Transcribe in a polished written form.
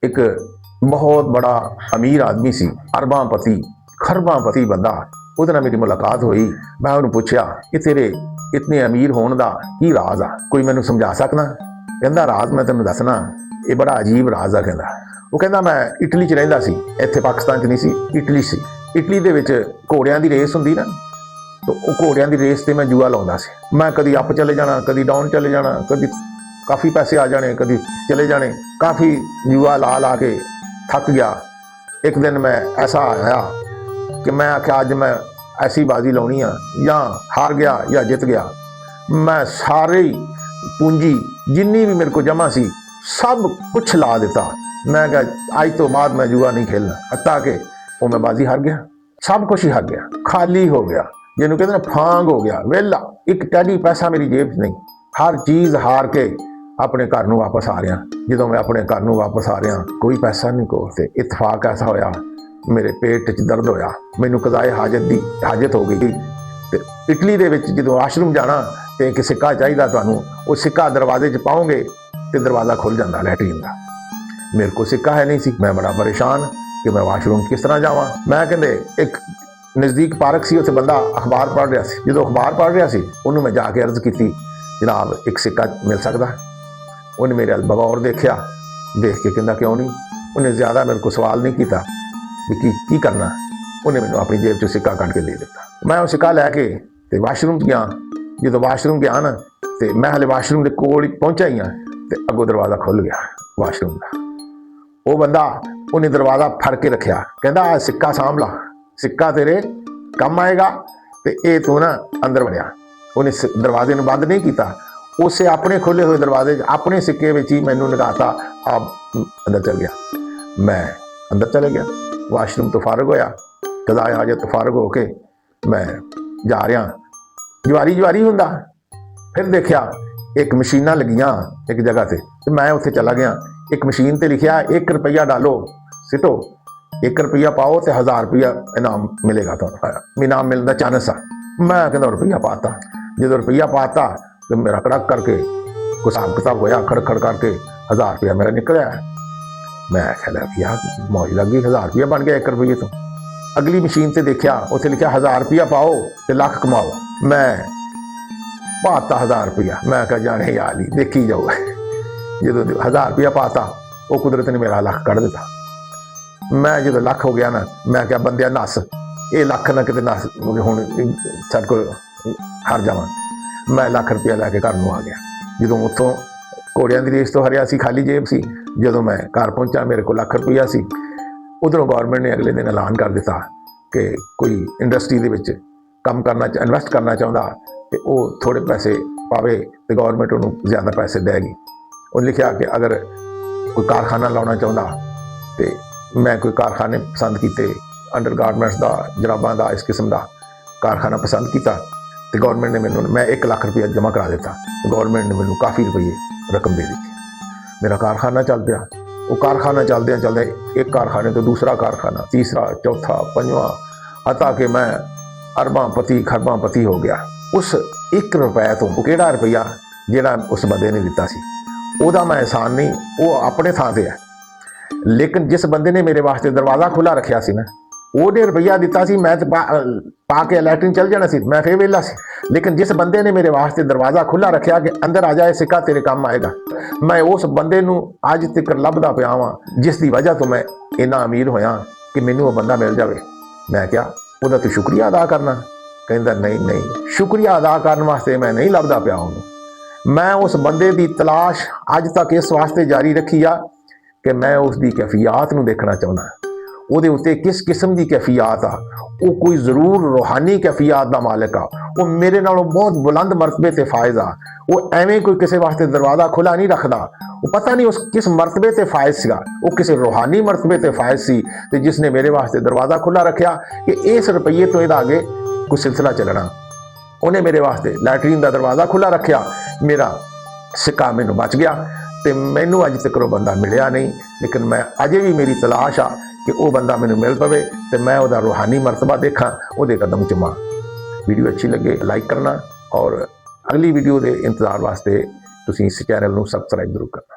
एक बहुत बड़ा अमीर आदमी सी, अरबांपति खरबांपति बंदा। ਉਹਦੇ ਨਾਲ ਮੇਰੀ ਮੁਲਾਕਾਤ ਹੋਈ। मैं ਉਹਨੂੰ ਪੁੱਛਿਆ ਕਿ ਤੇਰੇ ਇਤਨੇ ਅਮੀਰ ਹੋਣ ਦਾ ਕੀ ਰਾਜ਼ ਆ, ਕੋਈ ਮੈਨੂੰ ਸਮਝਾ ਸਕਦਾ? ਕਹਿੰਦਾ ਰਾਜ਼ ਮੈਂ ਤੈਨੂੰ ਦੱਸਣਾ, ਇਹ ਬੜਾ ਅਜੀਬ ਰਾਜ਼ ਆ। ਉਹ ਕਹਿੰਦਾ ਮੈਂ ਇਟਲੀ 'ਚ ਰਹਿੰਦਾ ਸੀ, ਇੱਥੇ ਪਾਕਿਸਤਾਨ 'ਚ ਨਹੀਂ ਸੀ, ਇਟਲੀ ਸੀ। ਇਟਲੀ ਦੇ ਵਿੱਚ ਘੋੜਿਆਂ ਦੀ ਰੇਸ ਹੁੰਦੀ ਨਾ, ਤਾਂ ਉਹ ਘੋੜਿਆਂ ਦੀ ਰੇਸ 'ਤੇ ਮੈਂ ਜੂਆ ਲਾਉਂਦਾ ਸੀ। ਮੈਂ ਕਦੀ ਅਪ ਚਲੇ ਜਾਣਾ, ਕਦੀ ਡਾਊਨ ਚਲੇ ਜਾਣਾ, ਕਦੀ काफ़ी पैसे आ जाने, कभी चले जाने। काफ़ी जुआ ला ला के थक गया। एक दिन मैं ऐसा आया कि मैं आख्या अज मैं ऐसी बाजी लानी है, या हार गया या जित गया। मैं सारी पूंजी जिन्नी भी मेरे को जमा सी सब कुछ ला दिता। मैं कहा अज तो बाद मैं जुआ नहीं खेलना, हत्ता कि वो मैं बाजी हार गया, सब कुछ ही हार गया, खाली हो गया, जिन्होंने कहते ना फांग हो गया, वेला एक टैडी पैसा मेरी जेब च नहीं। हर चीज़ हार के अपने घर नूं वापस आ रहा। जो मैं अपने घर नूं वापस आ रहा, कोई पैसा नहीं कोल ते इतफाक ऐसा होया, मेरे पेट च दर्द होया, मैनू कज़ाए हाजत हो गई। ते इटली दे विच जो वाशरूम जाना तो एक सिक्का चाहिए तुहानूं, वो सिक्का दरवाजे च पाओगे तो दरवाज़ा खुल जाता लैटरीन का। मेरे को सिक्का है नहीं सी। मैं बड़ा परेशान कि मैं वाशरूम किस तरह जावां। मैं कहते एक नज़दीक पार्क सी, उत्थे बंदा अखबार पढ़ रहा सी। जो अखबार पढ़ रहा सी उन्होंने मैं जाके अर्ज़ की, जनाब एक सिक्का मिल सकता? उन्हें मेरे बगौर देखा, देख के कहता क्यों नहीं। उन्हें ज़्यादा मेरे को सवाल नहीं किया भी की करना। उन्हें मैंने अपनी जेब चो सिक्का कट के दे दिता। मैं वो सिक्का लैके तो वाशरूम गया। जो वाशरूम गया ना, तो मैं हले वाशरूम के कोल ही पहुंचा ही हाँ, तो अगों दरवाज़ा खुल गया वाशरूम का। वो बंदा उन्हें दरवाज़ा फड़ के रखा, कहता सिक्का सांभ ला, सिक्का तेरे कम आएगा। तो ये तू ना अंदर वड़िया। उन्हें दरवाजे में बंद नहीं किया, उसे अपने खोले हुए दरवाजे अपने सिक्के में ही मैनू लगाता, आप अंदर चल गया। मैं अंदर चले गया, वाशरूम तो फारग होया, कज़ाए हाजत तो फारग होके मैं जा रहा, जवारी हुंदा। फिर देखा एक मशीनां लगियां एक जगह से, तो मैं उत्थे चला गया। एक मशीन ते लिखा 1 रुपया डालो सिटो, 1 रुपया पाओ तो 1000 रुपया इनाम मिलेगा। तो इनाम मिलने का चांस आ। मैं कहता रुपया पाता। जो रुपया पाता तो मेरा कड़क करके कुछ हिसाब किताब होया, खड़ करके 1000 रुपया मेरा निकलिया। मैं ख्याल भैया मौज लग गई, 1000 रुपया बन गया 1 रुपये तो। अगली मशीन से देखा, उत्थे लिखा 1000 रुपया पाओ तो लाख कमाओ। मैं पाता 1000 रुपया। मैं कहा जाने यार ही देखी जाओ। जो 1000 रुपया पाता, वो कुदरत ने मेरा लख कढ़ दिता। मैं जो लख हो गया ना, मैं क्या बंदिया नस, ये लख ना किते नस हुण साडे कोल हार जावां। मैं लाख रुपया लैके घर नूं आ गया। जो उत्थों घोड़ियां दी रेस तो हरिया सी, खाली जेब सी। जो मैं घर पहुंचा मेरे को लाख रुपया सी। उधरों गौरमेंट ने अगले दिन ऐलान कर दिता कि कोई इंडस्ट्री दे विच काम करना इन्वेस्ट करना चाहता तो वह थोड़े पैसे पावे तो गौरमेंट उन्होंने ज़्यादा पैसे देगी। उन्हें लिखा कि अगर कोई कारखाना लाना चाहता तो मैं कोई कारखाने पसंद किए, अंडर गारमेंट्स का, जराबां का, इस किस्म का कारखाना पसंद किया। तो गौरमेंट ने मैं 1 लाख रुपया जमा करा दिता। तो गौरमेंट ने मैं काफ़ी रुपये रकम दे दी। मेरा कारखाना चल पाया। वो कारखाना चलदे चलदे एक कारखाने तो दूसरा कारखाना, तीसरा, चौथा, पंजवां, हता कि मैं अरबांपति खरबांपति हो गया। उस 1 रुपये तो वो किहड़ा रुपया जिहड़ा उस बंदे ने दिता सी, ओहदा मैं एहसान नहीं, वो अपने थां ते है। लेकिन जिस बंदे ने मेरे वास्ते दरवाज़ा खुला रखा सी ना, ਉਹਨੇ रुपया दिता सी, मैं तो पा के लैटरिन चल जाना सी, मैं फिर वेला सी। लेकिन जिस बंदे ने मेरे वास्ते दरवाज़ा खुला रखा कि अंदर आ जाए सिक्का तेरे काम आएगा, मैं उस बंदे नूं अज तक लभदा पिया वां, जिस दी वजह तो मैं इन्ना अमीर होया कि मैनू वो बंदा मिल जाए। मैं क्या ਉਹਦਾ तो शुक्रिया अदा करना? कहता नहीं, शुक्रिया अदा करने वास्ते मैं नहीं लभदा पिया ਉਹਨੂੰ। मैं उस बंदे की तलाश अज तक इस वास्ते जारी रखी आ कि मैं उसकी कैफियत नूं देखना चाहुंदा। ਉਹਦੇ ਉੱਤੇ किस किस्म की कैफियत आ, वो कोई जरूर रूहानी कैफियत का मालिक आ, वो मेरे नालों बहुत बुलंद मरतबे ते फायज आ। वो एवें कोई किसी वास्ते दरवाज़ा खुला नहीं रखता। वो पता नहीं उस किस मरतबे ते फायज सीगा, वो किसी रूहानी मरतबे ते फायज सी, ते जिसने मेरे वास्ते दरवाज़ा खुला रखा कि इस रुपये तो इहदा अगे कोई सिलसिला चलना। उन्हें मेरे वास्ते लैटरीन का दरवाज़ा खुला रखा, मेरा सिक्का मैनू बच गया। तो मैनू अज तक वो बंदा मिलिया नहीं। लेकिन मैं अजे भी मेरी तलाश आ कि वो बंदा मैनू मिल पवे तो मैं वो रूहानी मरतबा देखा, वो कदम चुमा। वीडियो अच्छी लगे लाइक करना, और अगली वीडियो के इंतजार वास्ते तुसीं इस चैनल को सबसक्राइब जरूर करना।